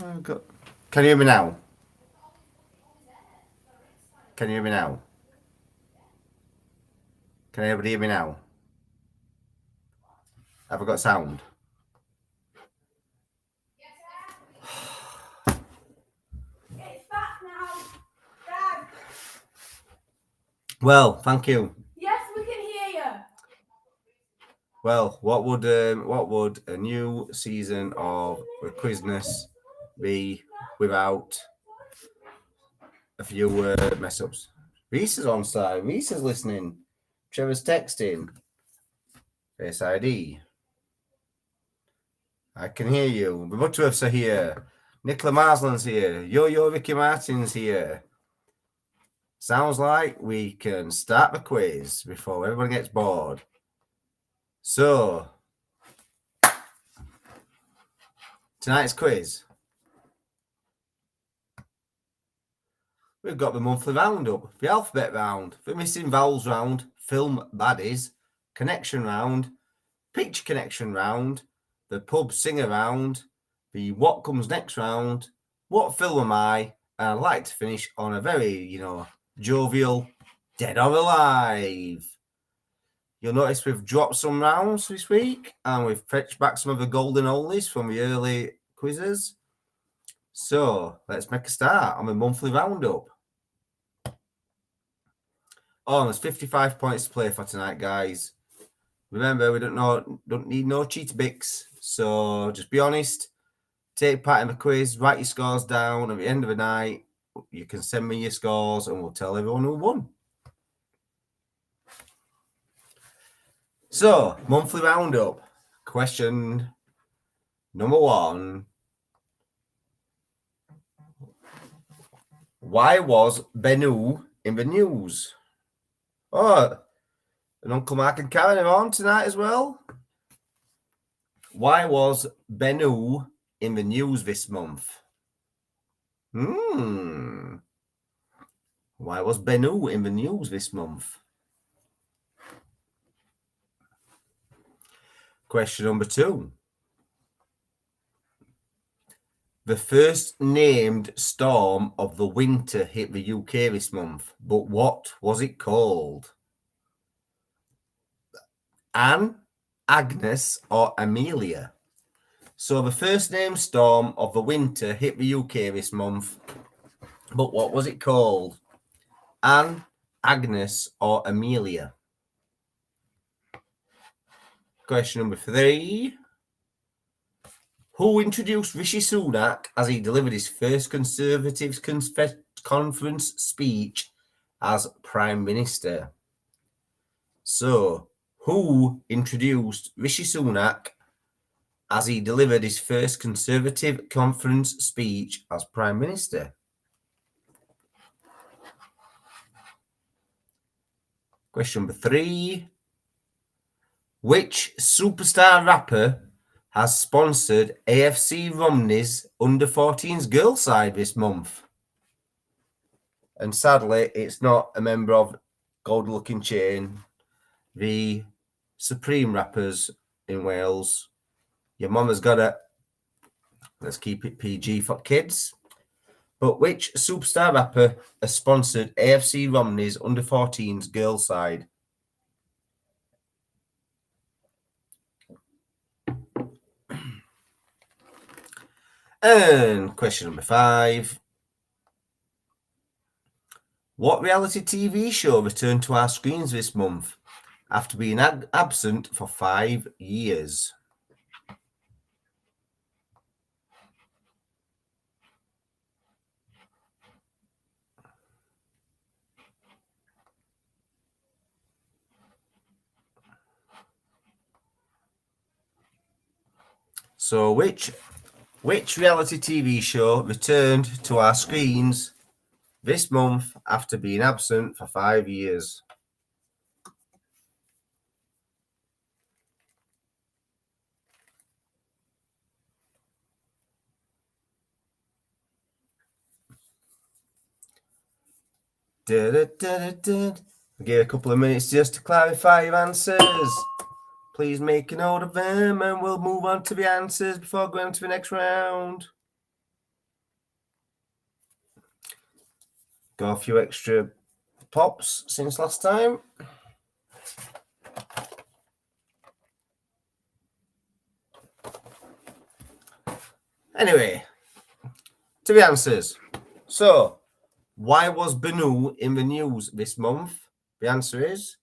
Can you hear me now? Can you hear me now? Can anybody hear me now? Have I got sound? It's back now. Dad. Well, thank you. Yes, we can hear you. Well, what would a new season of the Quizness be without a few mess ups? Reese is on side. Reese is listening. Trevor's texting. Face ID. I can hear you. The Butterworths are here. Nicola Marsland's here. Yo Ricky Martin's here. Sounds like we can start the quiz before everyone gets bored. So, tonight's quiz. We've got the monthly roundup, the alphabet round, the missing vowels round, film baddies, connection round, picture connection round, the pub singer round, the what comes next round, what film am I, and I'd like to finish on a very, jovial Dead or Alive. You'll notice we've dropped some rounds this week and we've fetched back some of the golden oldies from the early quizzes. So let's make a start on the monthly roundup. Oh, there's 55 points to play for tonight, guys. Remember, we don't need no cheater bix. So just be honest, take part in the quiz, write your scores down. At the end of the night, you can send me your scores and we'll tell everyone who won. So, monthly roundup. Question number 1. Why was Bennu in the news? Oh, and Uncle Mark and Karen are on tonight as well. Why was Bennu in the news this month? Why was Bennu in the news this month? Question number 2. The first named storm of the winter hit the UK this month, but what was it called? Anne, Agnes, or Amelia? So the first named storm of the winter hit the UK this month, but what was it called? Anne, Agnes, or Amelia? Question number 3. Who introduced Rishi Sunak as he delivered his first Conservatives conference speech as Prime Minister? So, who introduced Rishi Sunak as he delivered his first Conservative conference speech as Prime Minister? Question number 3. Which superstar rapper has sponsored AFC Romney's under-14s girl side this month? And sadly, it's not a member of Gold Looking Chain, the supreme rappers in Wales. Your mama's got it. Let's keep it PG for kids. But which superstar rapper has sponsored AFC Romney's under-14s girl side? And question number 5. What reality TV show returned to our screens this month after being absent for 5 years? So which reality TV show returned to our screens this month after being absent for 5 years? I'll give a couple of minutes just to clarify your answers. Please make a note of them and we'll move on to the answers before going to the next round. Got a few extra pops since last time. Anyway, to the answers. So, why was Bennu in the news this month? The answer is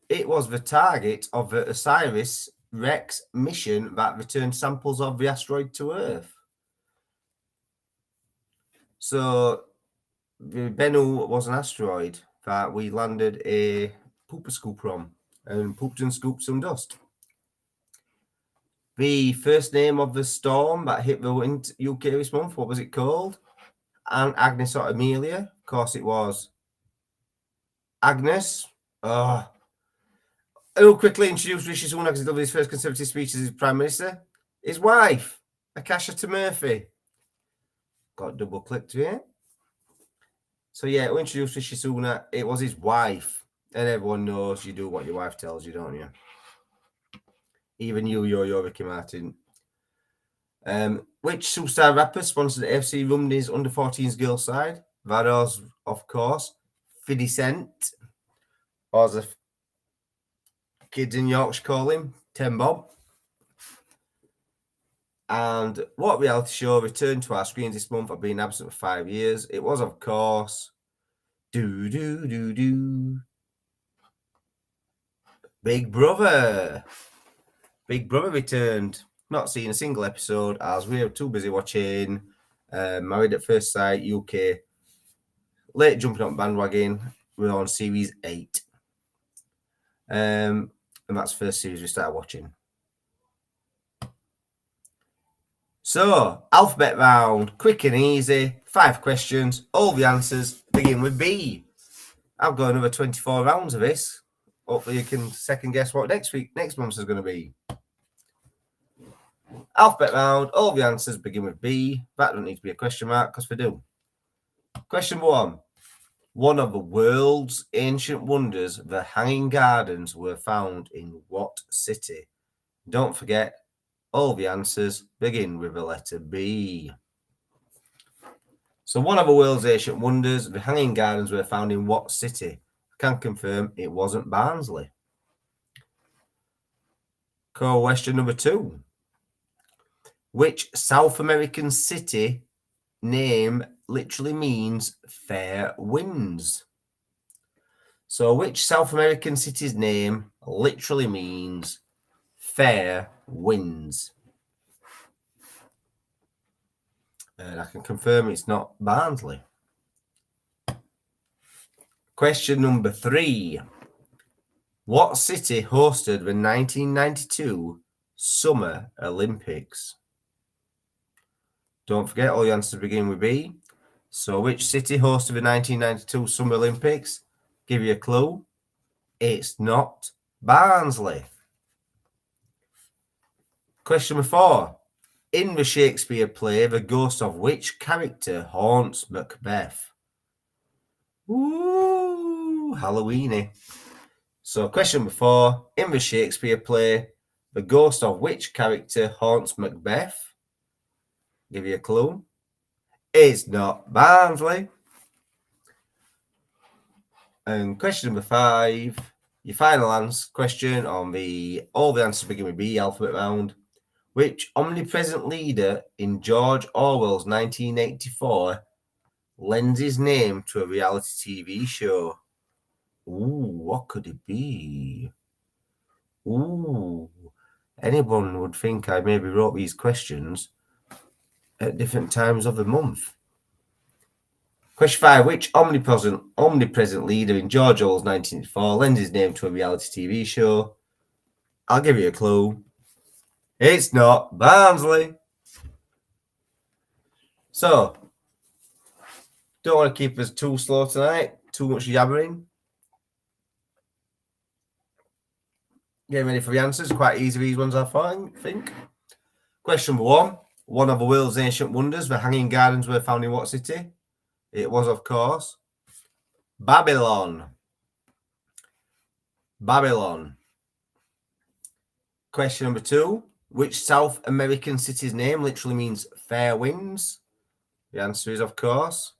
it was the target of the OSIRIS-REx mission that returned samples of the asteroid to Earth. So, the Bennu was an asteroid that we landed a pooper scoop on and pooped and scooped some dust. The first name of the storm that hit the UK this month, what was it called? And Agnes or Amelia? Of course it was Agnes. I will quickly introduce Rishi Sunak as he delivered his first Conservative speech as Prime Minister. His wife, Akasha Murphy. Got double clicked here. So yeah, we'll introduce Rishi Sunak. It was his wife. And everyone knows you do what your wife tells you, don't you? Even you, Ricky Martin. Which superstar rapper sponsored AFC Rumney's under-14s girls side? That was, of course, 50 Cent. Or as the kids in Yorkshire call him, Ten Bob. And what reality show returned to our screens this month after being absent for 5 years? It was, of course, Big Brother. Big Brother returned. Not seen a single episode as we were too busy watching Married at First Sight UK. Late jumping on bandwagon. We're on series 8. And that's the first series we started watching. So, alphabet round, quick and easy, 5 questions, all the answers begin with B. I've got another 24 rounds of this. Hopefully you can second guess what next month's is going to be. Alphabet round, all the answers begin with B. That don't need to be a question mark because we do. Question 1. One of the world's ancient wonders, the Hanging Gardens, were found in what city? Don't forget, all the answers begin with the letter B. So one of the world's ancient wonders, the Hanging Gardens, were found in what city? I can confirm it wasn't Barnsley. Question number 2. Which South American city name literally means fair winds? So which South American city's name literally means fair winds? And I can confirm it's not Barnsley. Question number 3. What city hosted the 1992 Summer Olympics? Don't forget, all the answers begin with B. So which city hosted the 1992 Summer Olympics? Give you a clue. It's not Barnsley. Question number 4. In the Shakespeare play, the ghost of which character haunts Macbeth? Ooh, Halloweeny. So question number 4. In the Shakespeare play, the ghost of which character haunts Macbeth? Give you a clue. It's not Barnsley. And question number 5. Your final answer question on the all the answers begin with B alphabet round. Which omnipresent leader in George Orwell's 1984 lends his name to a reality TV show? Ooh, what could it be? Ooh, anyone would think I maybe wrote these questions at different times of the month. Question 5. Which omnipresent leader in George Orwell's 1984 lends his name to a reality TV show? I'll give you a clue. It's not Barnsley. So, don't want to keep us too slow tonight. Too much yabbering. Getting ready for the answers. Quite easy, these ones, I think. Question number 1. One of the world's ancient wonders, the Hanging Gardens, were found in what city? It was, of course, Babylon. Babylon. Question number 2. Which South American city's name literally means fair winds? The answer is, of course,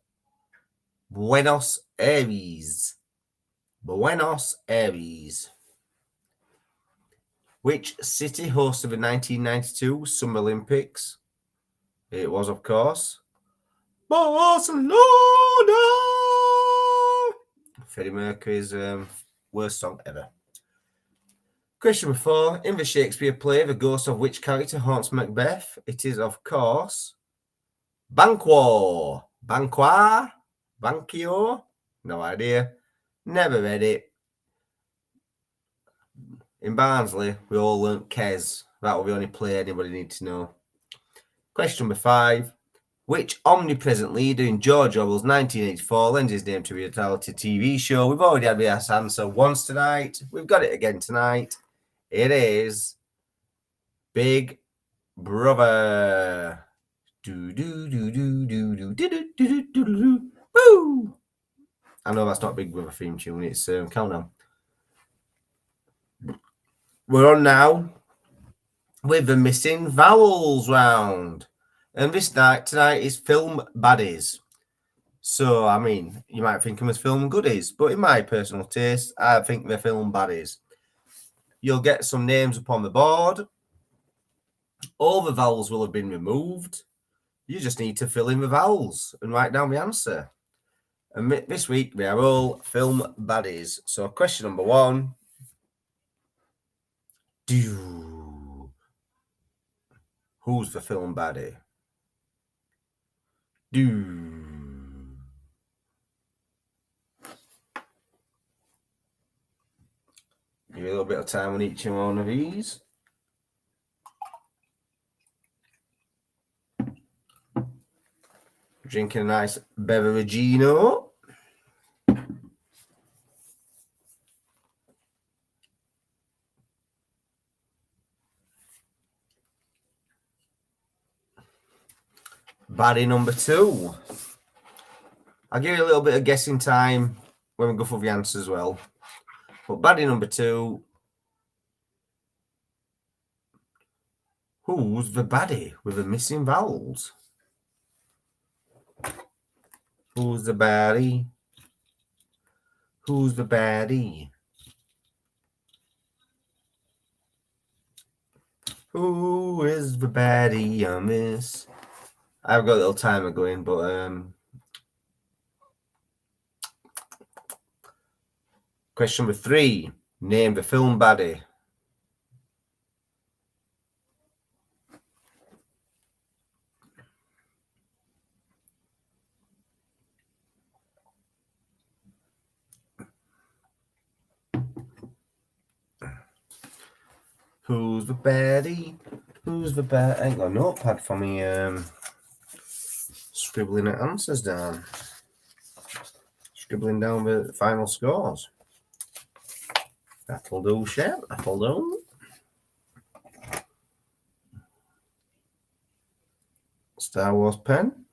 Buenos Aires. Buenos Aires. Which city hosted the 1992 Summer Olympics? It was, of course, Barcelona. Freddie Mercury's worst song ever. Question number 4. In the Shakespeare play, the ghost of which character haunts Macbeth? It is, of course, Banquo. Banquo? Banquio? No idea. Never read it. In Barnsley, we all learnt Kes. That will be the only play anybody needs to know. Question number 5. Which omnipresent leader in George Orwell's 1984 lends his name to a reality TV show? We've already had the answer once tonight. We've got it again tonight. It is Big Brother. Do do do do do do do do do do do. Woo! I know that's not Big Brother theme tune. It's Countdown. We're on now with the missing vowels round. And this night, tonight is film baddies. So, I mean, you might think them as film goodies, but in my personal taste, I think they're film baddies. You'll get some names up on the board. All the vowels will have been removed. You just need to fill in the vowels and write down the answer. And this week, we are all film baddies. So, question number 1. Who's the film baddie? Give you a little bit of time on each one of these. Drinking a nice beveragino. Baddie number 2. I'll give you a little bit of guessing time when we go for the answer as well. But baddie number 2. Who's the baddie with the missing vowels? Who's the baddie? Who's the baddie? Who is the baddie on this? I've got a little timer going, but question number 3. Name the film baddie. Who's the baddie? Who's the baddie? I ain't got a notepad for me scribbling the answers down. Scribbling down the final scores. That'll do, chef. That'll do. Star Wars pen.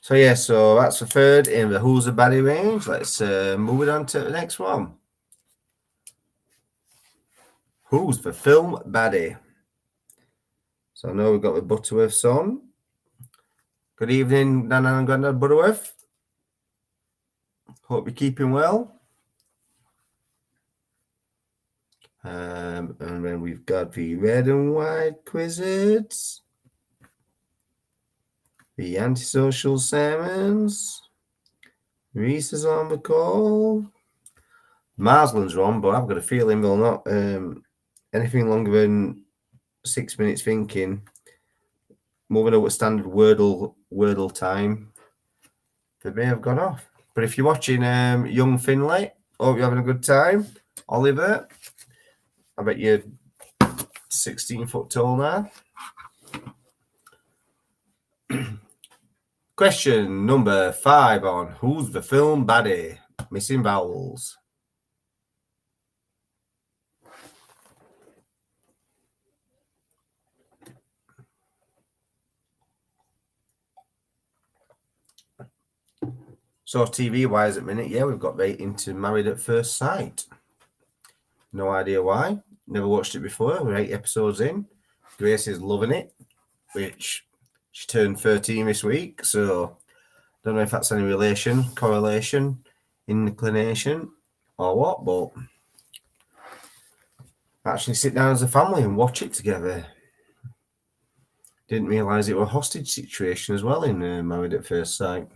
So yeah, so that's the third in the Who's the Baddie range. Let's move it on to the next one. Who's the film baddie? So I know we've got the Butterworth son. Good evening, Nana and Grandad Butterworth. Hope you're keeping well. And then we've got the red and white quizzards. The antisocial salmons. Reese is on the call. Marsland's on, but I've got a feeling they'll not anything longer than 6 minutes thinking. Moving over standard Wordle time. They may have gone off. But if you're watching Young Finlay, hope you're having a good time. Oliver, I bet you're 16 foot tall now. Question number 5 on Who's the film baddie? Missing vowels. So TV wise at the minute, yeah, we've got right into Married at First Sight. No idea why. Never watched it before. We're 8 episodes in. Grace is loving it, which She turned 13 this week, so don't know if that's any relation, correlation, inclination, or what, but actually sit down as a family and watch it together. Didn't realise it was a hostage situation as well in Married at First Sight.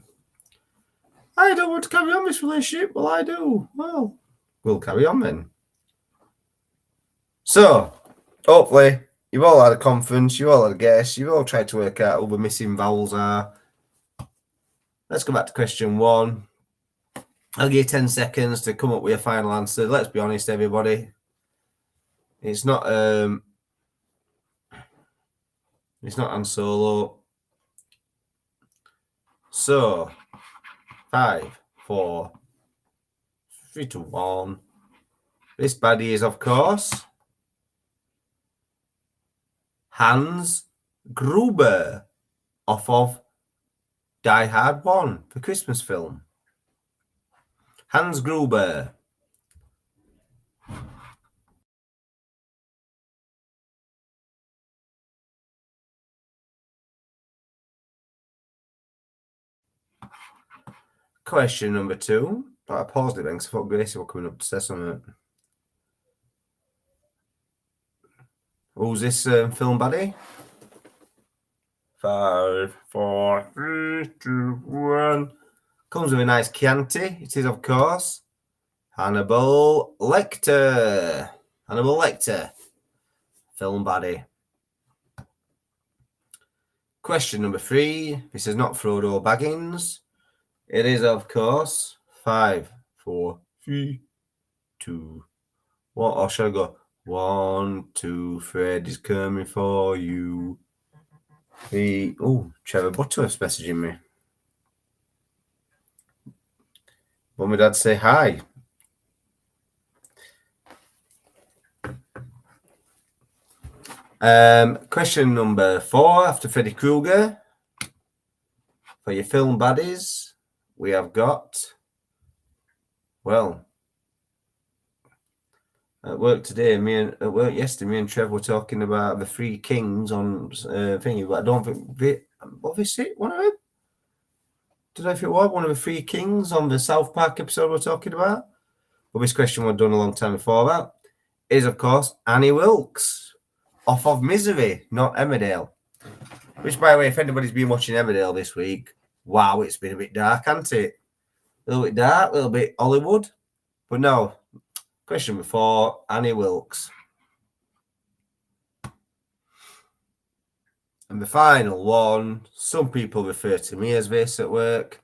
I don't want to carry on this relationship. Well, I do. Well, we'll carry on then. So, hopefully, you've all had a conference, you've all had a guess, you've all tried to work out who the missing vowels are. Let's go back to question 1. I'll give you 10 seconds to come up with a final answer. Let's be honest, everybody. It's not Han Solo. So, 5, 4, 3, 2, 1. This baddie is, of course, Hans Gruber, off of Die Hard 1, the Christmas film. Hans Gruber. Question number 2. I paused it then because I thought Gracie was coming up to say something. Who's this film baddie? 5, 4, 3, 2, 1. Comes with a nice Chianti. It is, of course, Hannibal Lecter. Hannibal Lecter. Film baddie. Question number 3. This is not Frodo Baggins. It is, of course, 5, 4, 3, 2, 1. Or shall I go? 1, 2, Fred is coming for you. 3. Oh, Trevor Butterworth's messaging me. Mum and Dad say hi. Question number 4 after Freddy Krueger. For your film baddies, we have got, well, at work today, at work yesterday, me and Trev were talking about the 3 kings on thingy, but I don't think, obviously, one of them? Don't know if it was one of the 3 kings on the South Park episode we're talking about. But this question was done a long time before that. Is, of course, Annie Wilkes, off of Misery, not Emmerdale. Which, by the way, if anybody's been watching Emmerdale this week, wow, it's been a bit dark, hasn't it? A little bit dark, a little bit Hollywood. But no, question number 4, Annie Wilkes. And the final one, some people refer to me as this at work.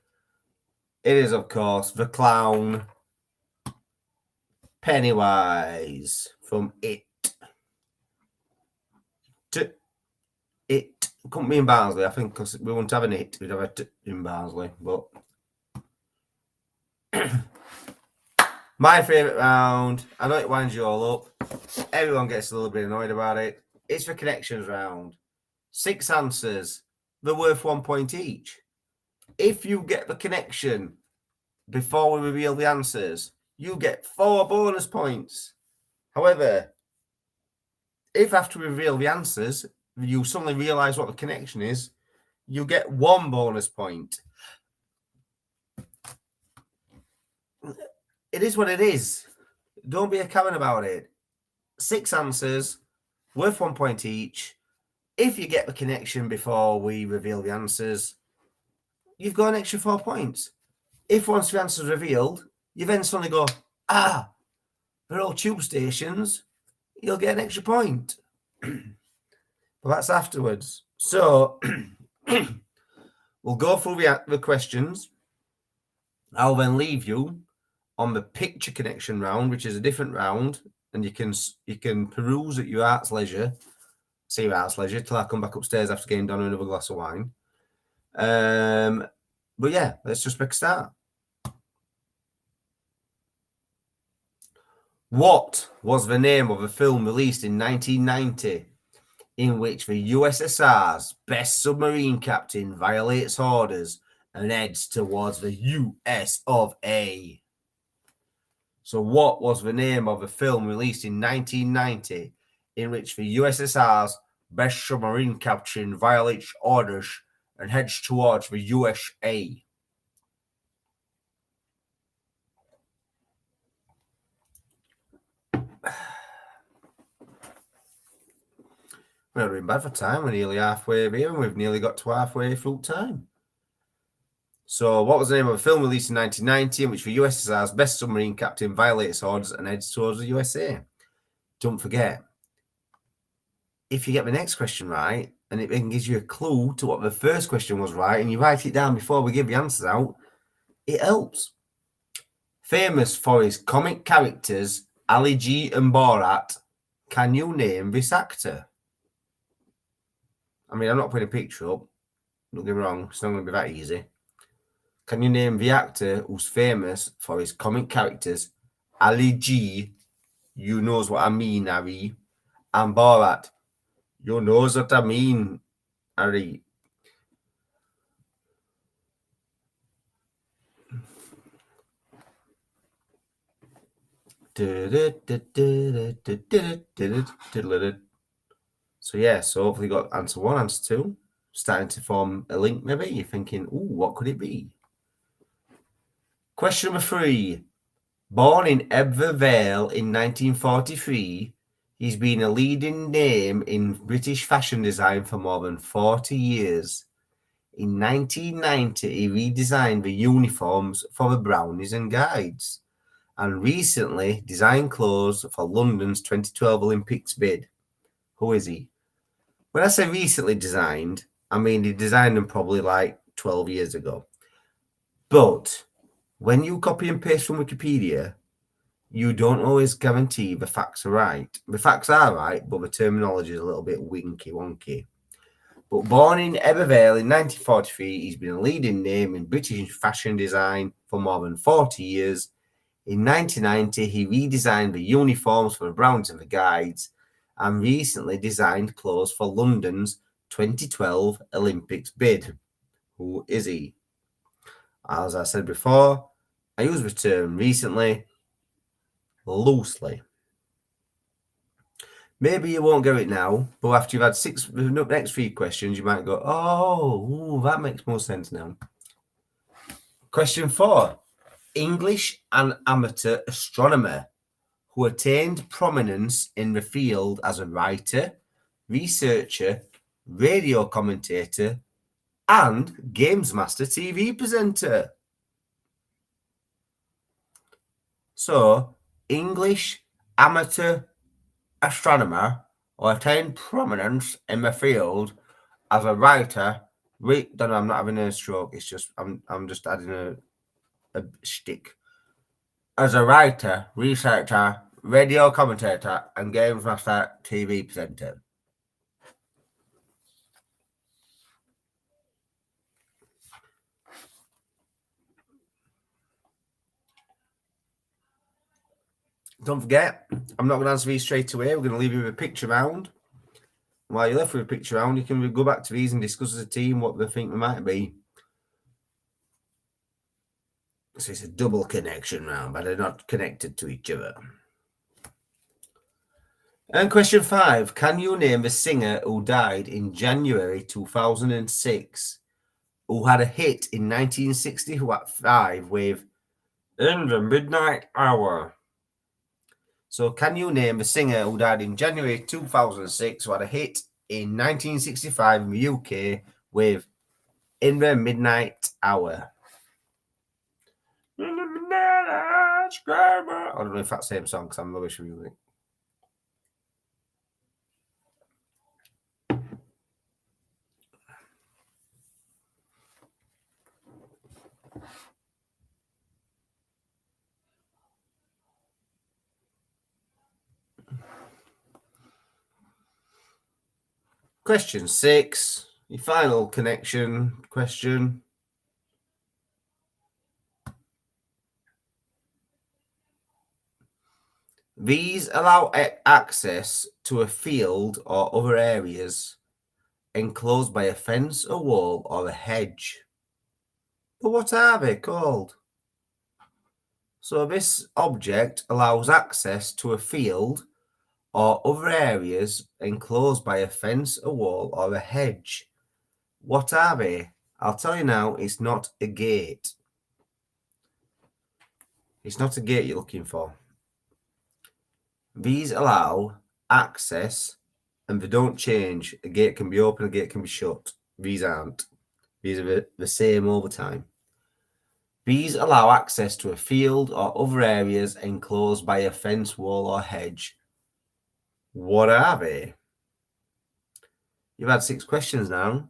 It is, of course, the clown Pennywise from It. It couldn't be in Barnsley, I think, because we wouldn't have an It. We'd have a T in Barnsley. But my favourite round, I know it winds you all up. Everyone gets a little bit annoyed about it. It's the connections round. 6 answers. They're worth 1 point each. If you get the connection before we reveal the answers, you get 4 bonus points. However, if after we reveal the answers, you suddenly realise what the connection is, you get 1 bonus point. It is what it is. Don't be a Karen about it. 6 answers, worth 1 point each. If you get the connection before we reveal the answers, you've got an extra 4 points. If once the answer's revealed, you then suddenly go, they're all tube stations, you'll get an extra point. But that's afterwards. So we'll go through the questions. I'll then leave you on the picture connection round, which is a different round, and you can peruse at your heart's leisure. See your heart's leisure till I come back upstairs after getting done with another glass of wine. But yeah, let's just make a start. What was the name of a film released in 1990 in which the USSR's best submarine captain violates orders and heads towards the US of A? So what was the name of a film released in 1990 in which the USSR's best submarine captain violates orders and heads towards the USA. We're not doing bad for time. We're nearly halfway here, and we've nearly got to halfway through time. So, what was the name of a film released in 1990 in which the USSR's best submarine captain violates orders and heads towards the USA? Don't forget, if you get the next question right, and it then gives you a clue to what the first question was right, and you write it down before we give the answers out, it helps. Famous for his comic characters, Ali G and Borat, can you name this actor? I mean, I'm not putting a picture up. Don't get me wrong, it's not going to be that easy. Can you name the actor who's famous for his comic characters, Ali G, you knows what I mean, Harry, and Borat, you knows what I mean, Harry. So yeah, so hopefully you got answer 1, answer 2. Starting to form a link maybe. You're thinking, ooh, what could it be? Question number 3. Born in Ebbw Vale in 1943, he's been a leading name in British fashion design for more than 40 years. In 1990, he redesigned the uniforms for the Brownies and Guides, and recently designed clothes for London's 2012 Olympics bid. Who is he? When I say recently designed, I mean he designed them probably like 12 years ago. But when you copy and paste from Wikipedia, you don't always guarantee the facts are right. The facts are right, but the terminology is a little bit wonky. But born in Ebbw Vale in 1943, he's been a leading name in British fashion design for more than 40 years. In 1990, he redesigned the uniforms for the Browns and the Guides, and recently designed clothes for London's 2012 Olympics bid. Who is he? As I said before, I use the term recently loosely. Maybe you won't get it now, but after you've had the next 3 questions, you might go, oh, that makes more sense now. Question 4. English and amateur astronomer who attained prominence in the field as a writer, researcher, radio commentator, and Games Master TV presenter. So, English amateur astronomer who attained prominence in the field as a writer. I'm not having a stroke. It's just I'm just adding a stick. As a writer, researcher, radio commentator, and Games Master TV presenter. Don't forget, I'm not going to answer these straight away. We're going to leave you with a picture round. While you're left with a picture round, you can go back to these and discuss as a team what they think they might be. So it's a double connection round, but they're not connected to each other. And question 5. Can you name the singer who died in January 2006, who had a hit in 1965 with In the Midnight Hour? So can you name the singer who died in January 2006 who had a hit in 1965 in the UK with In the Midnight Hour? In the Midnight Hour, I don't know if that's the same song because I'm rubbish with music. Question 6, your final connection question. These allow access to a field or other areas enclosed by a fence, a wall, or a hedge. But what are they called? So this object allows access to a field or other areas enclosed by a fence, a wall, or a hedge. What are they? I'll tell you now, it's not a gate. It's not a gate you're looking for. These allow access and they don't change. A gate can be open, a gate can be shut. These aren't. These are the same all the time. These allow access to a field or other areas enclosed by a fence, wall, or hedge. What are they? You've had 6 questions now.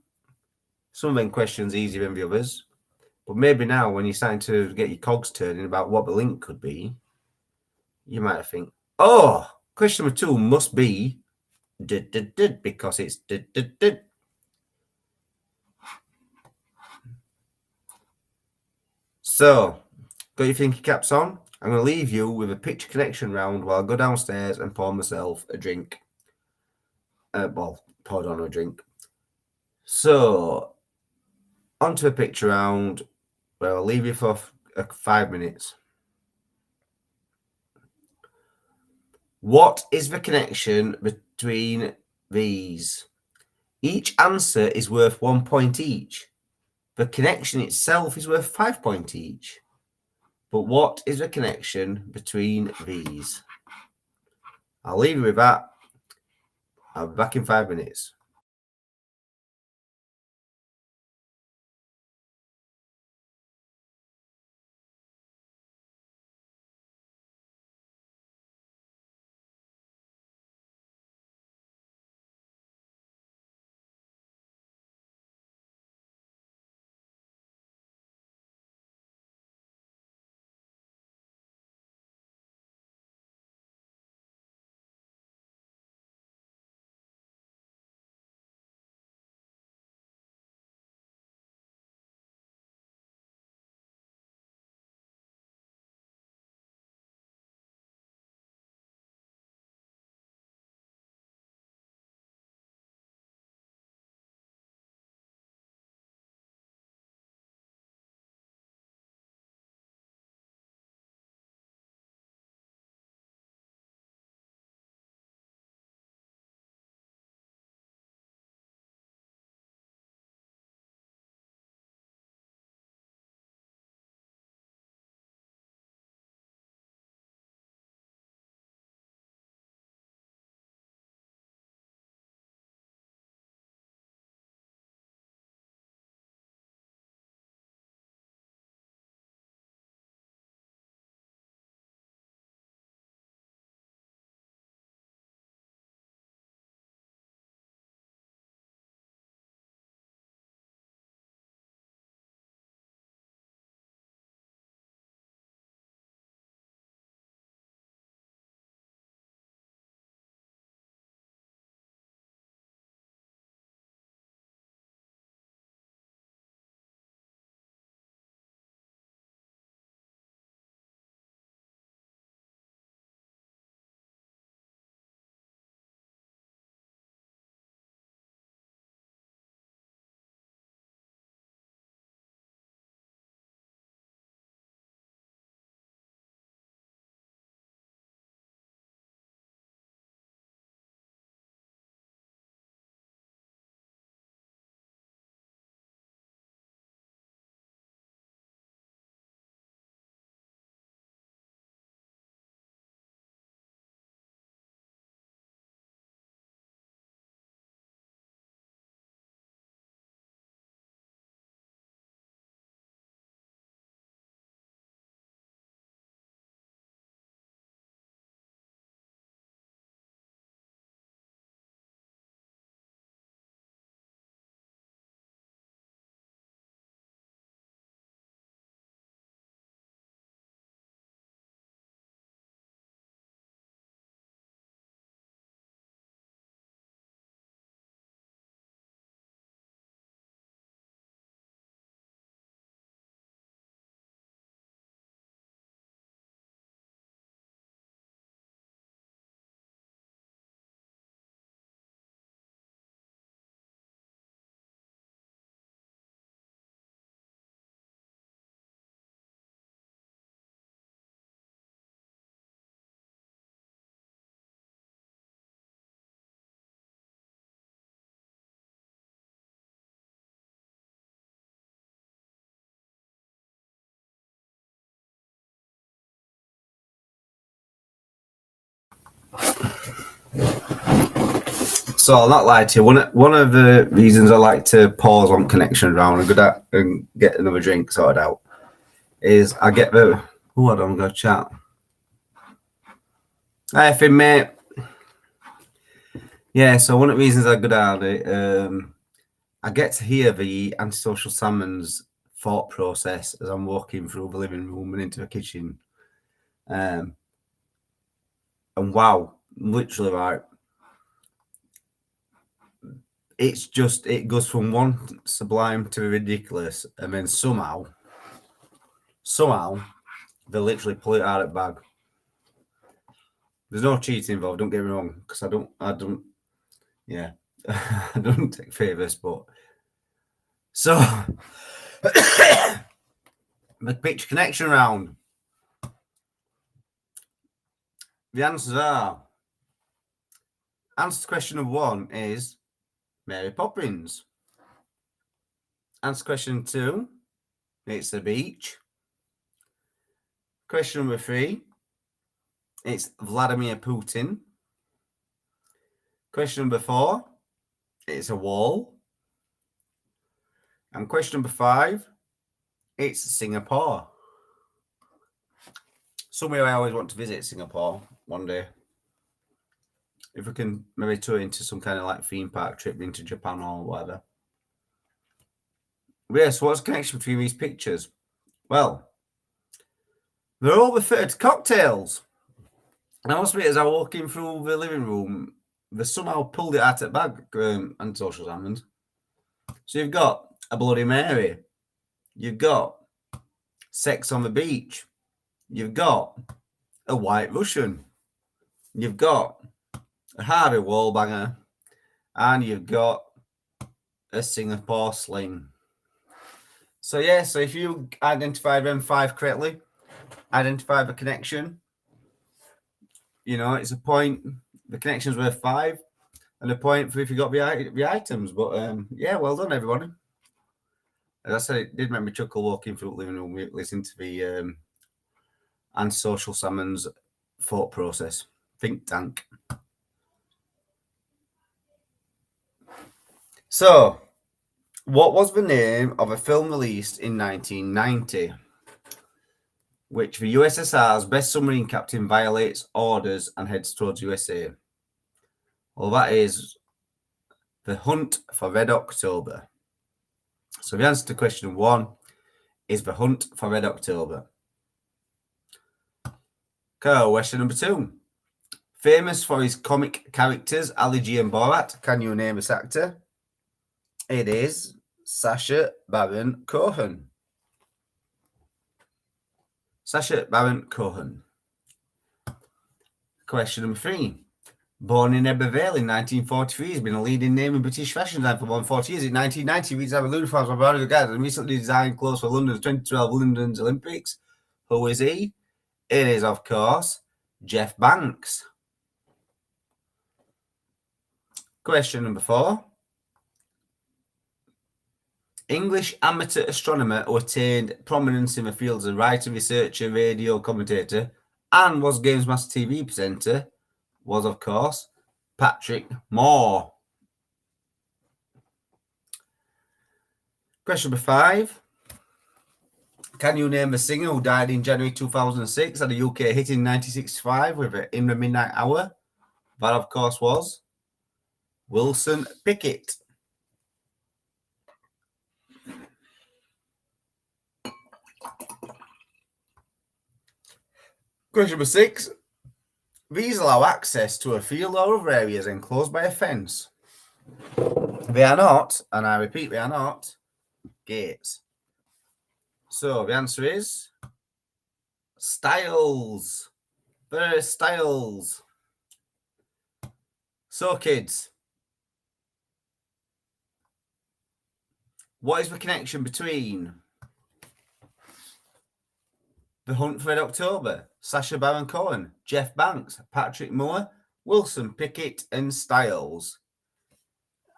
Some of them questions easier than the others. But maybe now, when you're starting to get your cogs turning about what the link could be, you might think, oh, question number 2 must be because it's So, got your thinking caps on? I'm going to leave you with a picture connection round while I go downstairs and pour myself a drink. Poured on a drink. So, onto a picture round where I'll leave you for 5 minutes. What is the connection between these? Each answer is worth 1 point each. The connection itself is worth 5 points each. But what is the connection between these? I'll leave you with that. I'll be back in 5 minutes. So I'll not lie to you. One of the reasons I like to pause on connection round and go down and get another drink sorted out is I get the hold on, I'm gonna chat. Hi, Finn, mate. Yeah, so one of the reasons I go down it, I get to hear the antisocial salmon's thought process as I'm walking through the living room and into the kitchen. And wow, literally right. It's just, it goes from one sublime to ridiculous, and then somehow, they literally pull it out of the bag. There's no cheating involved, don't get me wrong, because I don't, yeah, I don't take favours, but so the picture connection round. The answers are, answer to question number 1 is Mary Poppins. Answer question 2, it's the beach. Question number 3, it's Vladimir Putin. Question number 4, it's a wall. And question number 5, it's Singapore. Somewhere I always want to visit, Singapore, one day. If we can maybe tour into some kind of like theme park trip into Japan or whatever. Yeah, so what's the connection between these pictures? Well, they're all referred to cocktails. And I must admit, as I walk in through the living room, they somehow pulled it out of the bag, and social salmons. So you've got a Bloody Mary. You've got Sex on the Beach. You've got a White Russian. You've got a Harvey Wallbanger. And you've got a Singapore Sling. So yeah, so if you identify them 5 correctly, identify the connection, you know, it's a point. The connection's worth 5, and a point for if you got the items. But yeah, well done, everyone. As I said, it did make me chuckle walking through the living room, listening to the antisocial salmon's thought process. Think tank. So, what was the name of a film released in 1990, which the USSR's best submarine captain violates orders and heads towards USA? Well, that is The Hunt for Red October. So the answer to question 1 is The Hunt for Red October. Okay, question number 2. Famous for his comic characters, Ali G and Borat, can you name this actor? It is Sacha Baron Cohen. Sacha Baron Cohen. Question number 3. Born in Ebbw in 1943, has been a leading name in British fashion design for more than 40 years. In 1990, redesigned uniforms for Barry Guard and recently designed clothes for London's 2012 London's Olympics. Who is he? It is, of course, Jeff Banks. Question number 4. English amateur astronomer who attained prominence in the fields of writer, researcher, radio commentator, and was Games Master TV presenter was, of course, Patrick Moore. Question number 5. Can you name the singer who died in January 2006 at a UK hit in 1965 with it In the Midnight Hour? That, of course, was Wilson Pickett. Question number 6. These allow access to a field or other areas enclosed by a fence. They are not, and I repeat, they are not, gates. So the answer is Styles. They're Styles. So kids, what is the connection between The Hunt for Red October, Sacha Baron Cohen, Jeff Banks, Patrick Moore, Wilson Pickett, and Styles?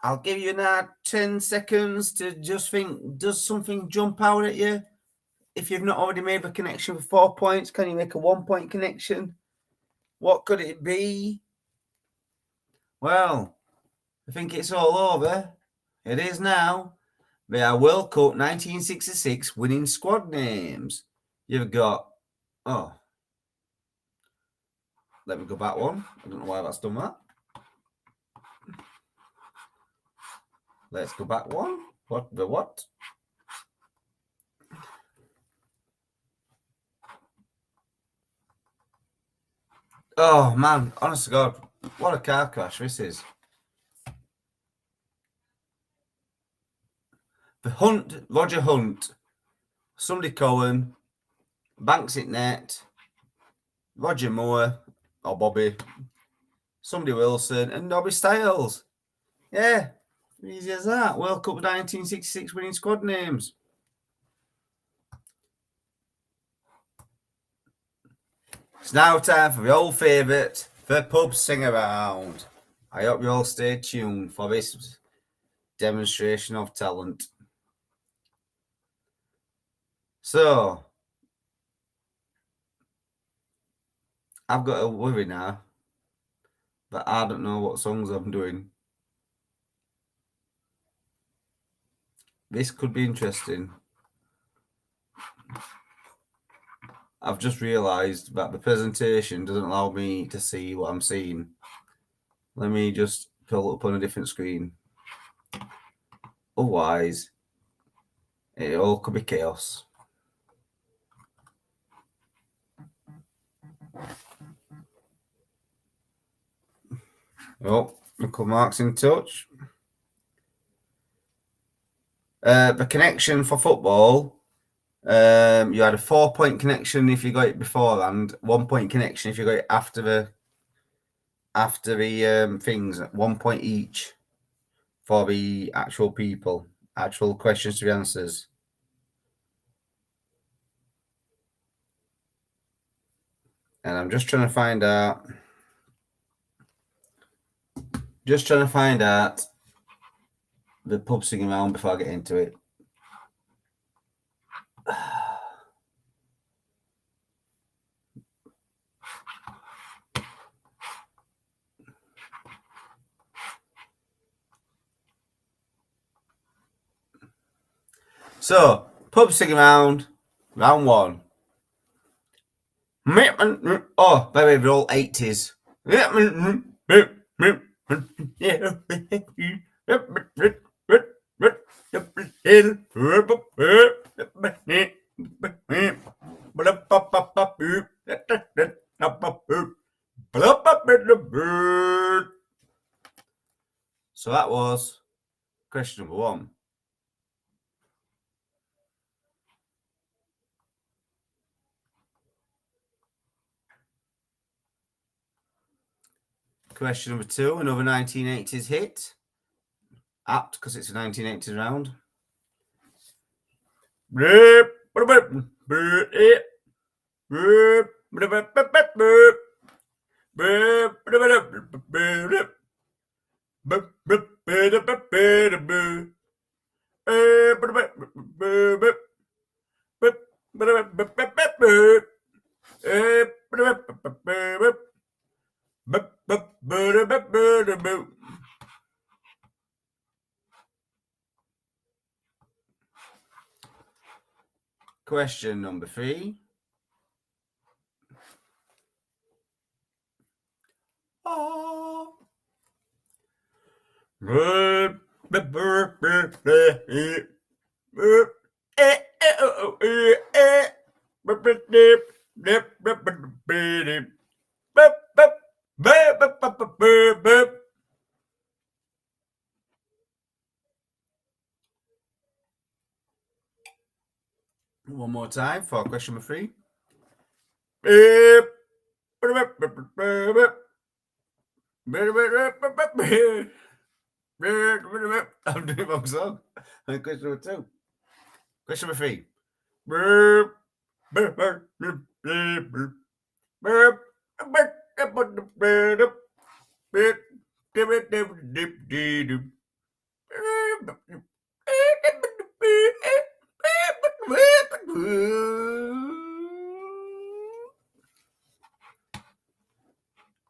I'll give you now 10 seconds to just think, does something jump out at you? If you've not already made the connection for 4 points, can you make a 1 point connection? What could it be? Well, I think it's all over. It is now. They are World Cup 1966 winning squad names. You've got, oh, let me go back one. I don't know why that's done that. Let's go back one. What, the what? Oh, man, honest to God, what a car crash this is. The Hunt, Roger Hunt, Sunday Cohen, Banks it Net, Roger Moore, or Bobby, somebody Wilson, and Nobby Styles. Yeah, easy as that. World Cup 1966 winning squad names. It's now time for the old favourite, the pub sing around. I hope you all stay tuned for this demonstration of talent. So, I've got a worry now that I don't know what songs I'm doing. This could be interesting. I've just realised that the presentation doesn't allow me to see what I'm seeing. Let me just pull up on a different screen. Otherwise, it all could be chaos. Oh, Uncle Mark's in touch. The connection for football, you had a 4-point connection if you got it beforehand, 1-point connection if you got it after the things, 1 point each for the actual people, actual questions to be answers. And I'm just trying to find out. The pub singing around before I get into it. So, pub singing round 1. Oh, baby, they're all 80s. So that was question number 1. Question number 2, another 1980s hit. Apt because it's a 1980s round. Question number 3. Oh. One more time for question number 3. I'm doing wrong song. Question number 2. Question number 3.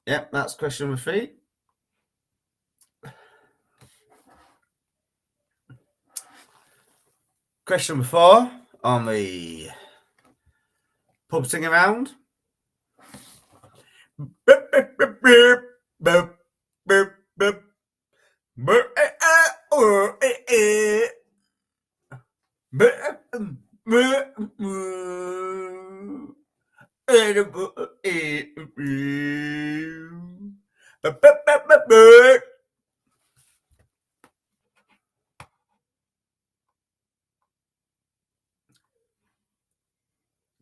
Yep, that's question number 3. Question number 4 on the pub sing around.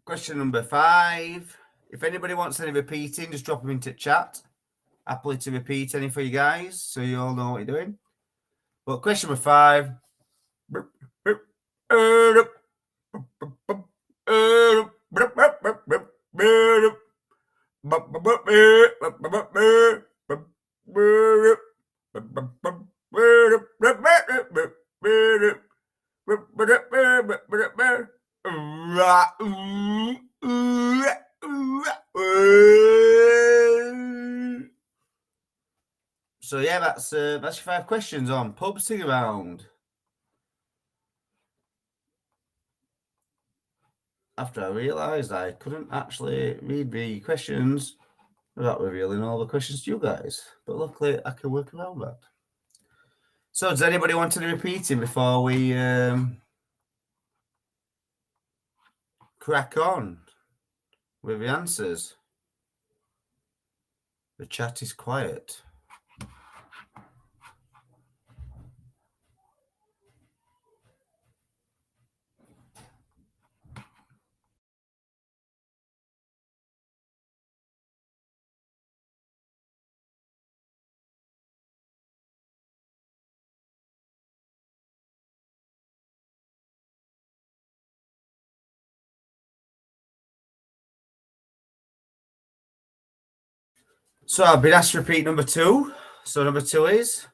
Question number 5. If anybody wants any repeating, just drop them into chat. Happily to repeat any for you guys, so you all know what you're doing. But question number 5. So yeah, that's your 5 questions on pub sing around. After I realised I couldn't actually read the questions without revealing all the questions to you guys, but luckily I can work around that. So does anybody want to repeat it before we crack on with the answers? The chat is quiet. So I've been asked to repeat number 2. So number 2 is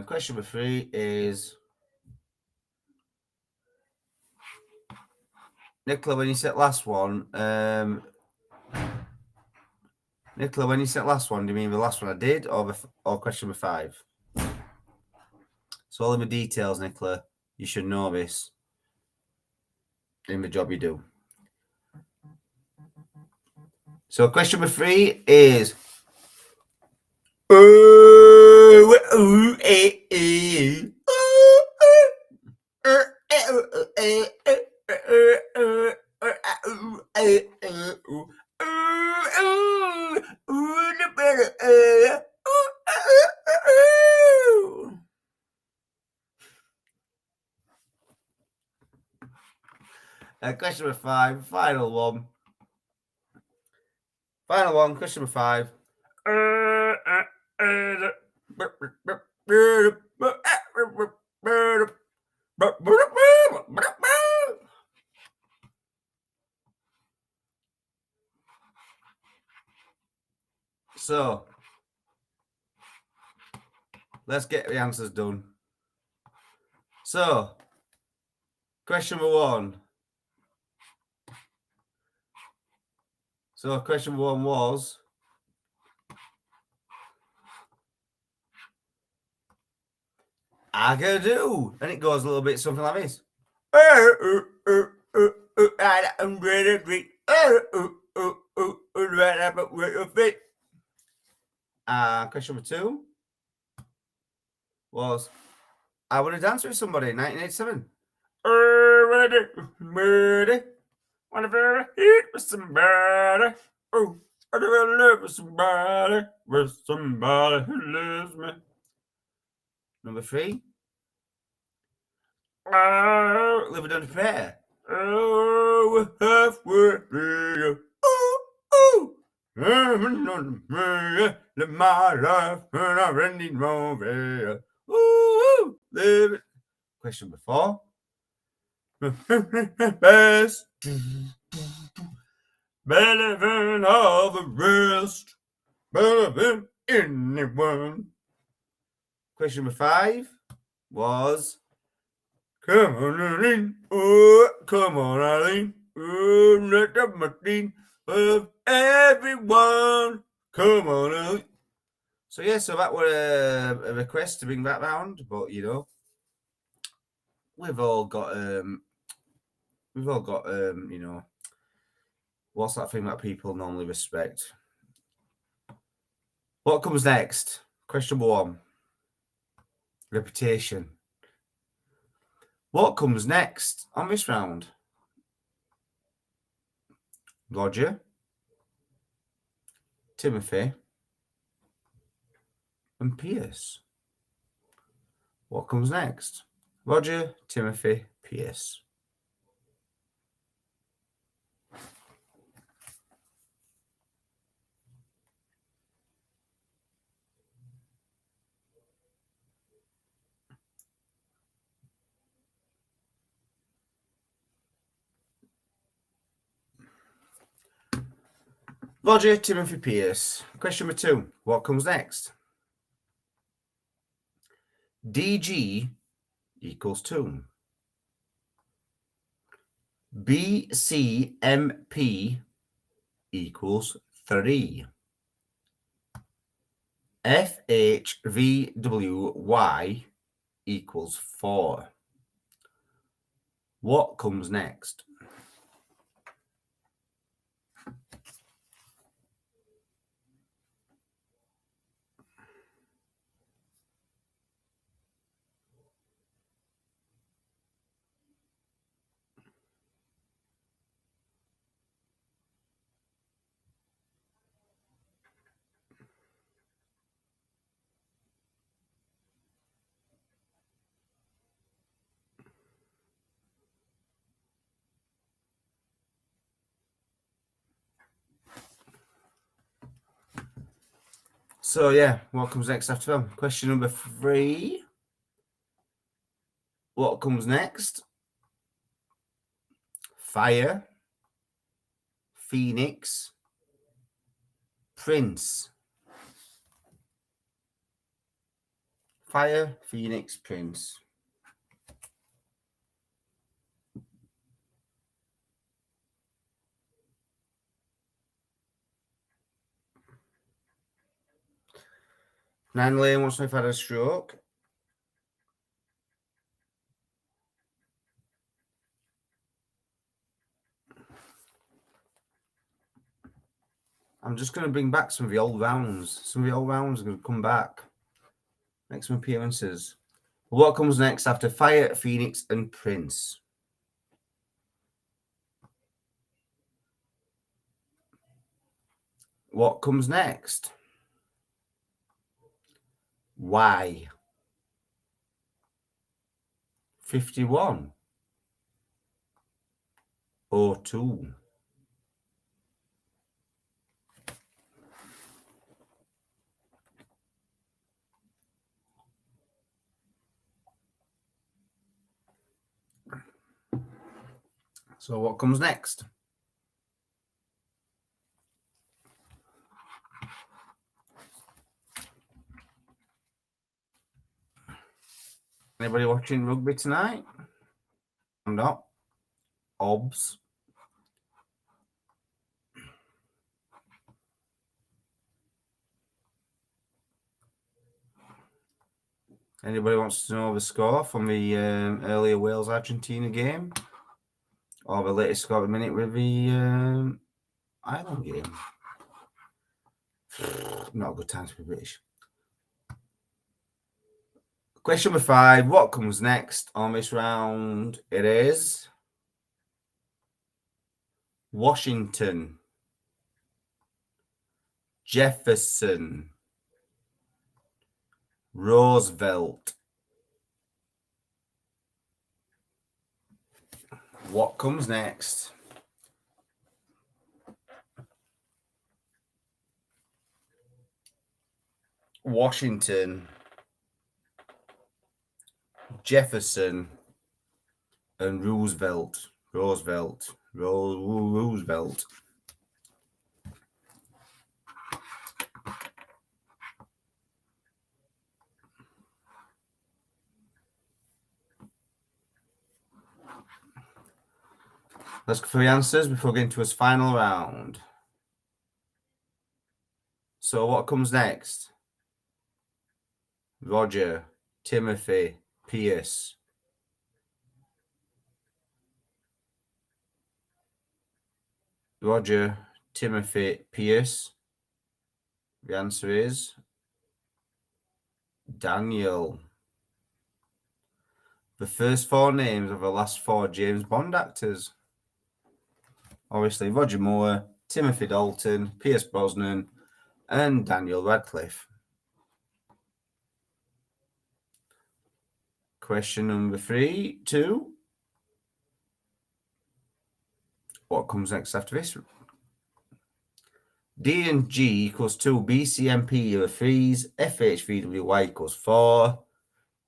question number 3 is Nicola, when you said last one, Nicola, when you said last one, do you mean the last one I did or question number 5? So all of the details, Nicola, you should know this in the job you do. So question number 3 is question number 5, final one. Final one, question number 5. So let's get the answers done. So question number 1. So question number 1 was Agadoo, and it goes a little bit something like this. Question number 2 was I want to dance with somebody in 1987. Want to eat with somebody. Oh, I do live with somebody who loves me. Number 3. Oh, living on a prayer. Oh, we're halfway there. Ooh. Living on a prayer. Live my life and I really need more there. Ooh, live it. Question number 4. Best. Better than all the rest. Better than anyone. Question number 5 was Come on, Eileen. Oh, come on, Eileen. Oh, let the machine of everyone. Come on, Eileen. So yeah, so that were a request to bring that round, but you know, we've all got you know, what's that thing that people normally respect? What comes next? Question number 1. Reputation. What comes next on this round? Roger, Timothy, and Pierce. What comes next? Roger, Timothy, Pierce. Roger, Timothy, Pierce. Question number 2. What comes next? DG equals 2. BCMP equals 3. FHVWY equals 4. What comes next? So yeah, what comes next after them? Question number 3. What comes next? Fire, Phoenix, Prince. Fire, Phoenix, Prince. Nan Lane wants to know if I had a stroke. I'm just going to bring back some of the old rounds. Some of the old rounds are going to come back. Make some appearances. What comes next after Fire, Phoenix, and Prince? What comes next? Why? 51. O2. So what comes next? Anybody watching rugby tonight? I'm not. Obs. Anybody wants to know the score from the earlier Wales-Argentina game? Or the latest score at the minute with the Ireland game? Not a good time to be British. Question number 5. What comes next on this round? It is Washington, Jefferson, Roosevelt. What comes next? Washington, Jefferson, and Roosevelt. Roosevelt. Let's go for the answers before getting to his final round. So what comes next? Roger, Timothy, Pierce. Roger, Timothy, Pierce. The answer is Daniel. The first four names of the last four James Bond actors. Obviously, Roger Moore, Timothy Dalton, Pierce Brosnan, and Daniel Radcliffe. Question number 3, 2. What comes next after this? D and G equals 2, BCMP are 3s, FHVWY equals 4.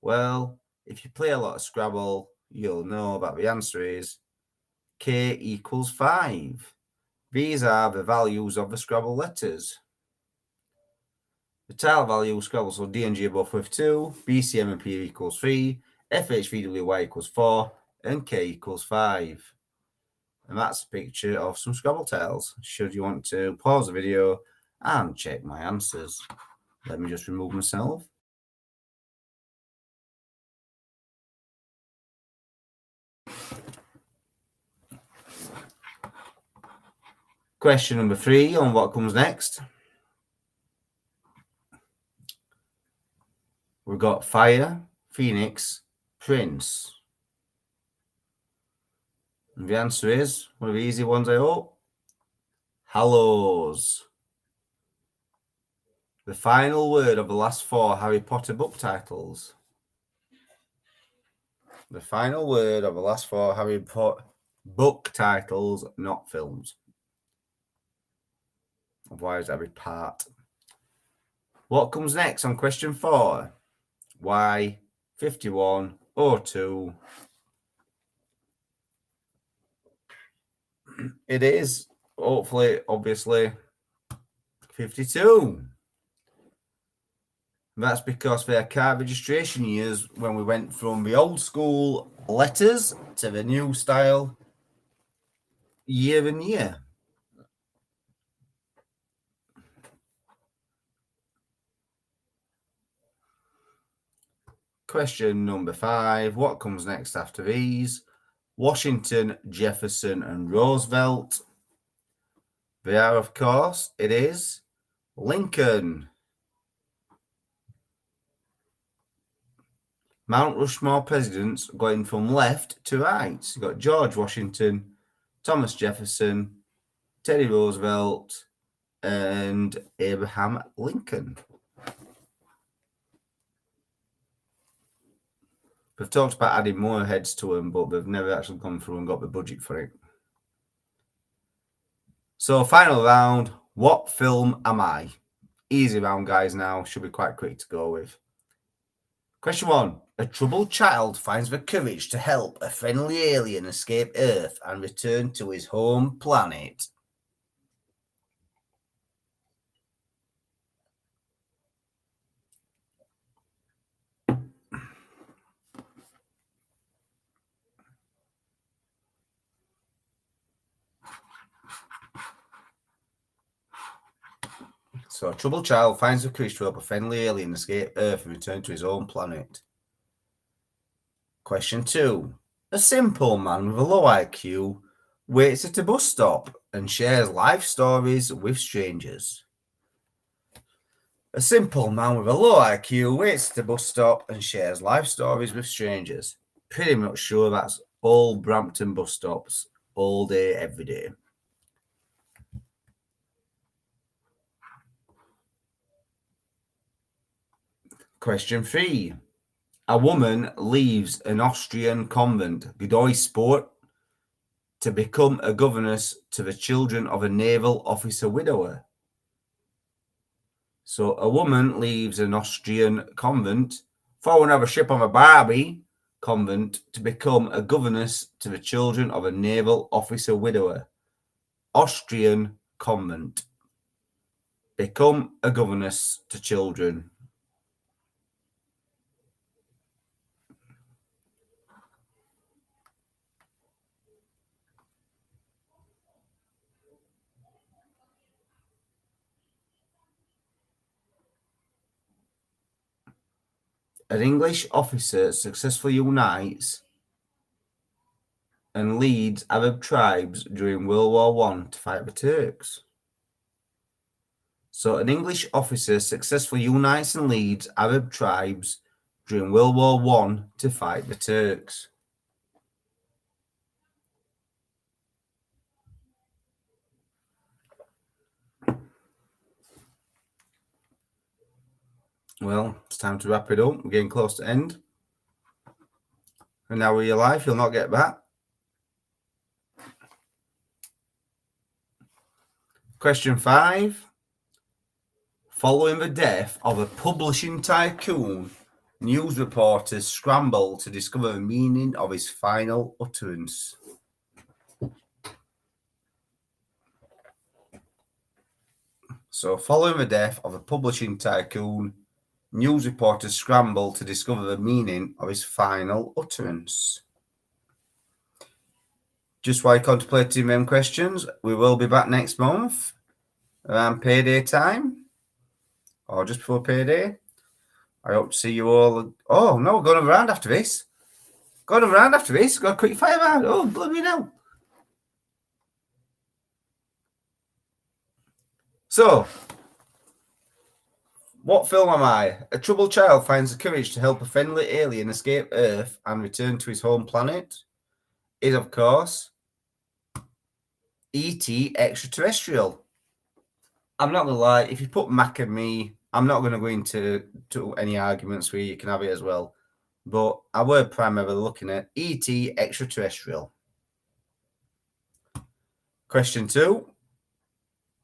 Well, if you play a lot of Scrabble, you'll know that the answer is K equals 5. These are the values of the Scrabble letters. The tile value Scrabble, so D and G are both with 2, BCM and P equals 3, FHVWY equals 4, and K equals 5. And that's a picture of some Scrabble tiles. Should you want to pause the video and check my answers. Let me just remove myself. Question number 3 on what comes next. We've got Fire, Phoenix, Prince. And the answer is one of the easy ones, I hope. Hallows. The final word of the last 4 Harry Potter book titles. The final word of the last 4 Harry Potter book titles, not films. Otherwise, every part. What comes next on question 4? Y 5102. It is, hopefully, obviously, 52. That's because their car registration years when we went from the old school letters to the new style year and year. Question number 5. What comes next after these? Washington, Jefferson, and Roosevelt. They are, of course, it is Lincoln. Mount Rushmore presidents going from left to right. You've got George Washington, Thomas Jefferson, Teddy Roosevelt, and Abraham Lincoln. They've talked about adding more heads to them, but they've never actually gone through and got the budget for it. So, final round. What film am I? Easy round, guys, now. Should be quite quick to go with. Question 1. A troubled child finds the courage to help a friendly alien escape Earth and return to his home planet. So, a troubled child finds the courage to help a friendly alien escape Earth and return to his own planet. Question 2. A simple man with a low IQ waits at a bus stop and shares life stories with strangers. A simple man with a low IQ waits at a bus stop and shares life stories with strangers. Pretty much sure that's all Brampton bus stops, all day, every day. Question 3. A woman leaves an Austrian convent, Gedäusport, to become a governess to the children of a naval officer widower. So a woman leaves an Austrian convent, following of a ship on a Barbie convent, to become a governess to the children of a naval officer widower. Austrian convent. Become a governess to children. An English officer successfully unites and leads Arab tribes during World War One to fight the Turks. So, an English officer successfully unites and leads Arab tribes during World War One to fight the Turks. Well, it's time to wrap it up. We're getting close to end. An hour of your life you'll not get back. Question 5. Following the death of a publishing tycoon, news reporters scramble to discover the meaning of his final utterance. So, following the death of a publishing tycoon, news reporters scramble to discover the meaning of his final utterance. Just while contemplating them questions, we will be back next month around payday time or just before payday. I hope to see you all. Oh, no, we're going around after this. Got a quick fire round. Oh, bloody hell. So, what film am I? A troubled child finds the courage to help a friendly alien escape Earth and return to his home planet. Is, of course, E.T. Extraterrestrial. I'm not going to lie, if you put Mac and me, I'm not going to go into any arguments where you can have it as well. But I were primarily looking at E.T. Extraterrestrial. Question 2.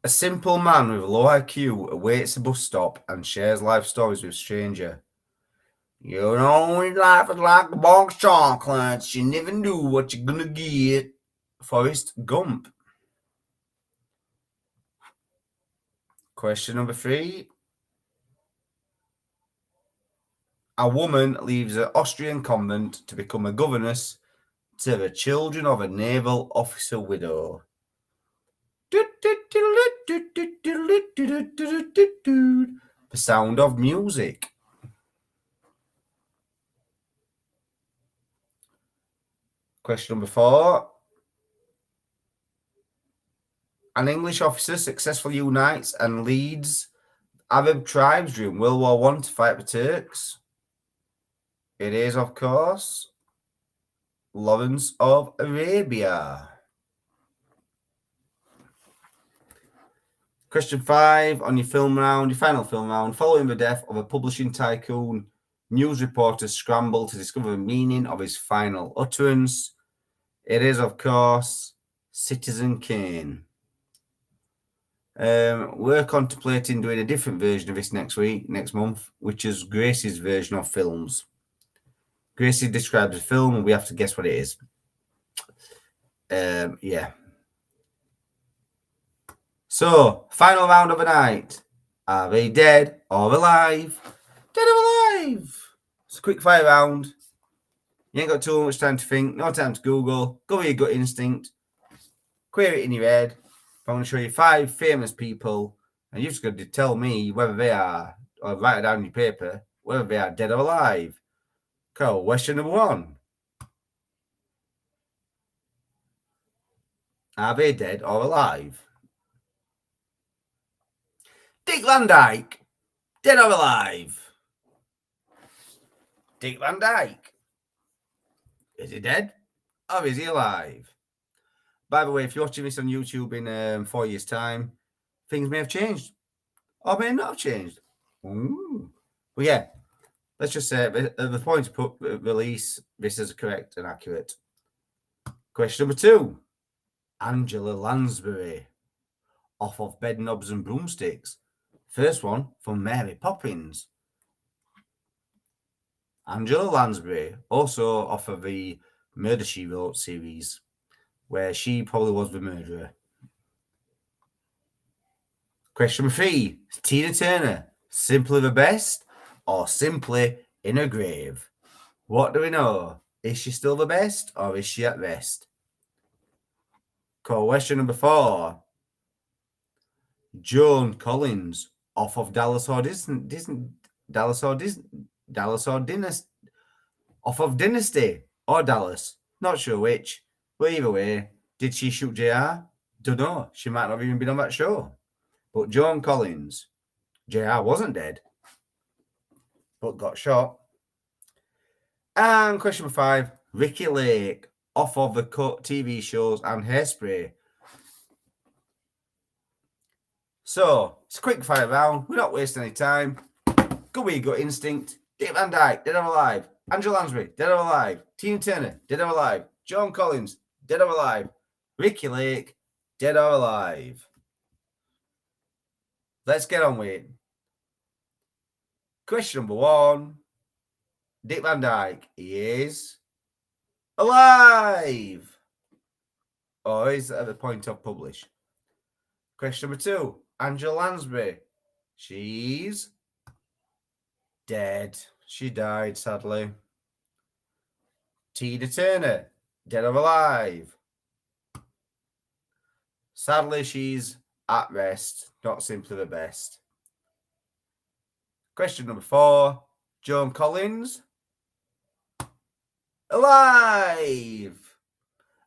A simple man with a low IQ awaits a bus stop and shares life stories with a stranger. You know, life is like a box of chocolates. You never knew what you're gonna get. Forrest Gump. Question number 3. A woman leaves an Austrian convent to become a governess to the children of a naval officer widow. The Sound of Music. Question number 4. An English officer successfully unites and leads Arab tribes during World War One to fight the Turks. It is, of course, Lawrence of Arabia. Question 5 on your film round, your final film round. Following the death of a publishing tycoon, news reporters scramble to discover the meaning of his final utterance. It is, of course, Citizen Kane. We're contemplating doing a different version of this next month, which is Gracie's version of films. Gracie describes a film and we have to guess what it is. Yeah. So, final round of the night. Are they dead or alive? Dead or alive? It's a quick fire round. You ain't got too much time to think, no time to Google. Go with your gut instinct. Query it in your head. I'm going to show you 5 famous people, and you've just got to tell me whether they are, or write it down on your paper, whether they are dead or alive. Cool. Question number 1. Are they dead or alive? Dick Van Dyke, dead or alive? Dick Van Dyke. Is he dead or is he alive? By the way, if you're watching this on YouTube in 4 years' time, things may have changed or may not have changed. Ooh. But yeah, let's just say at the point to release this as correct and accurate. Question number 2. Angela Lansbury, off of Bedknobs and Broomsticks. First one from Mary Poppins. Angela Lansbury, also off of the Murder, She Wrote series, where she probably was the murderer. Question number 3. Tina Turner, simply the best or simply in her grave? What do we know? Is she still the best or is she at rest? Question number 4. Joan Collins, off of Dallas or Disney. Dallas or Dynasty. Off of Dynasty or Dallas. Not sure which. But either way, did she shoot JR? Don't know. She might not have even been on that show. But Joan Collins, JR wasn't dead, but got shot. And question number 5, Ricky Lake, off of the Cut TV shows and Hairspray. So, it's a quick fire round. We're not wasting any time. Go with your gut instinct. Dick Van Dyke, dead or alive. Angela Lansbury, dead or alive. Tina Turner, dead or alive. Joan Collins, dead or alive. Ricky Lake, dead or alive. Let's get on with it. Question number 1. Dick Van Dyke is alive. Or is at the point of publish. Question number 2. Angela Lansbury. She's dead. She died, sadly. Tina Turner. Dead or alive? Sadly, she's at rest. Not simply the best. Question number 4. Joan Collins. Alive.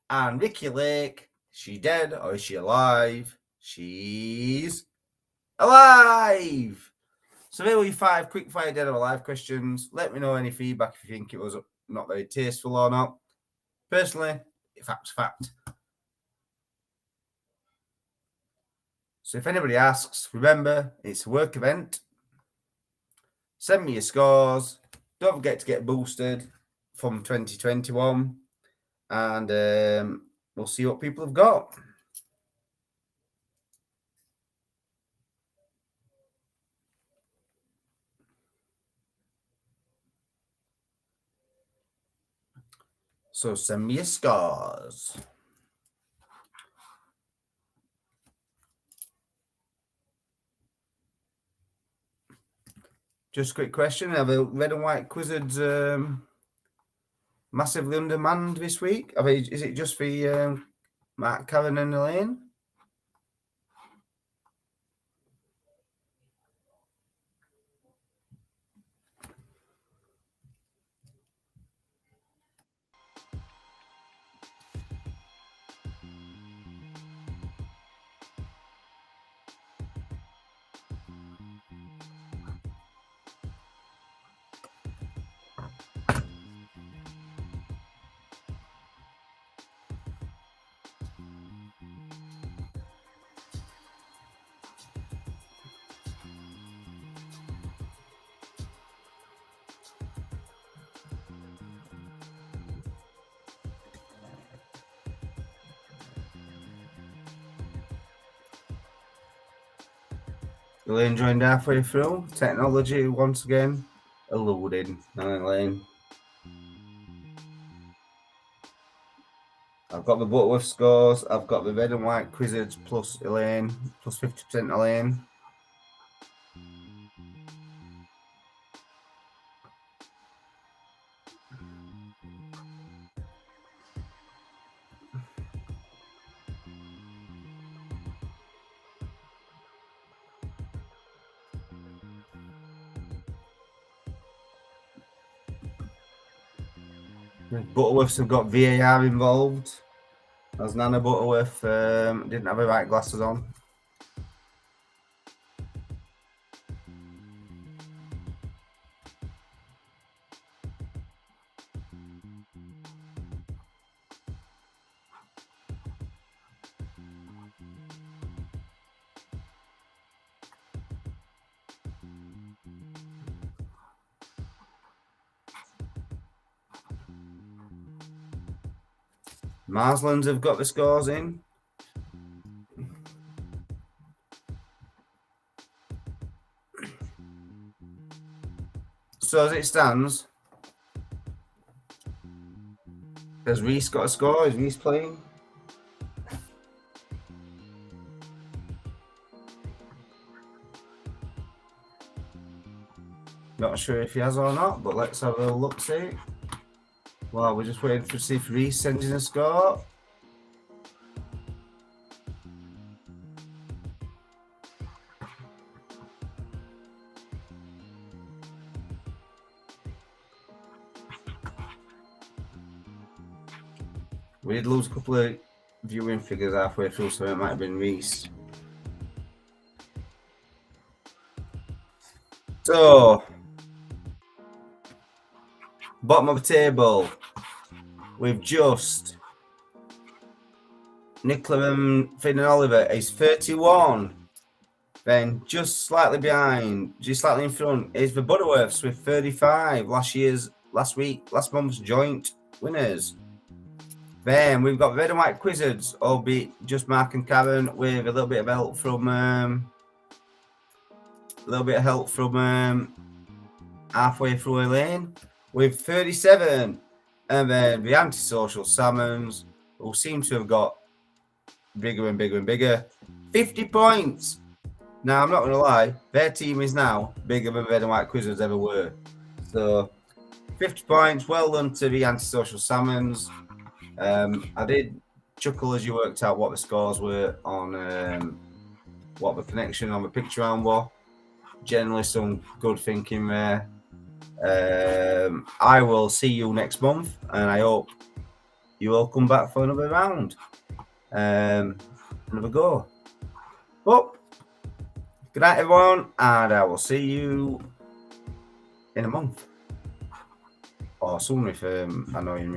And Ricky Lake. She dead or is she alive? She's alive. So there were your 5 quick fire dead or alive questions. Let me know any feedback if you think it was not very tasteful or not. Personally, fact's fact. So if anybody asks, remember, it's a work event. Send me your scores. Don't forget to get boosted from 2021. And we'll see what people have got. So send me your scores. Just a quick question. Have the red and white quizzards massively undermanned this week? Is it just for Mark, Karen and Elaine? Elaine joined halfway through. Technology once again eluding Elaine. I've got the Butterworth scores. I've got the red and white quizzards plus Elaine, plus 50% Elaine. Butterworths have got VAR involved, as Nana Butterworth didn't have her right glasses on. Marslands have got the scores in. So as it stands, has Reese got a score? Is Reese playing? Not sure if he has or not, but let's have a look, see. Well, we're just waiting to see if Reese sends in a score. We did lose a couple of viewing figures halfway through, so it might have been Reese. So, bottom of the table, we've just Nicola and Finn and Oliver is 31. Then just slightly behind, just slightly in front is the Butterworths with 35. Last month's joint winners. Then we've got Red and White Quizzards, albeit just Mark and Karen with a little bit of help from halfway through Elaine with 37. And then the Antisocial Salmons, who seem to have got bigger and bigger and bigger, 50 points. Now, I'm not going to lie, their team is now bigger than Red and White Quizzards ever were. So, 50 points, well done to the Antisocial Salmons. I did chuckle as you worked out what the scores were on what the connection on the picture round was. Generally, some good thinking there. I will see you next month, and I hope you all come back for another round. Another go. But, good night, everyone, and I will see you in a month. Or soon if I know you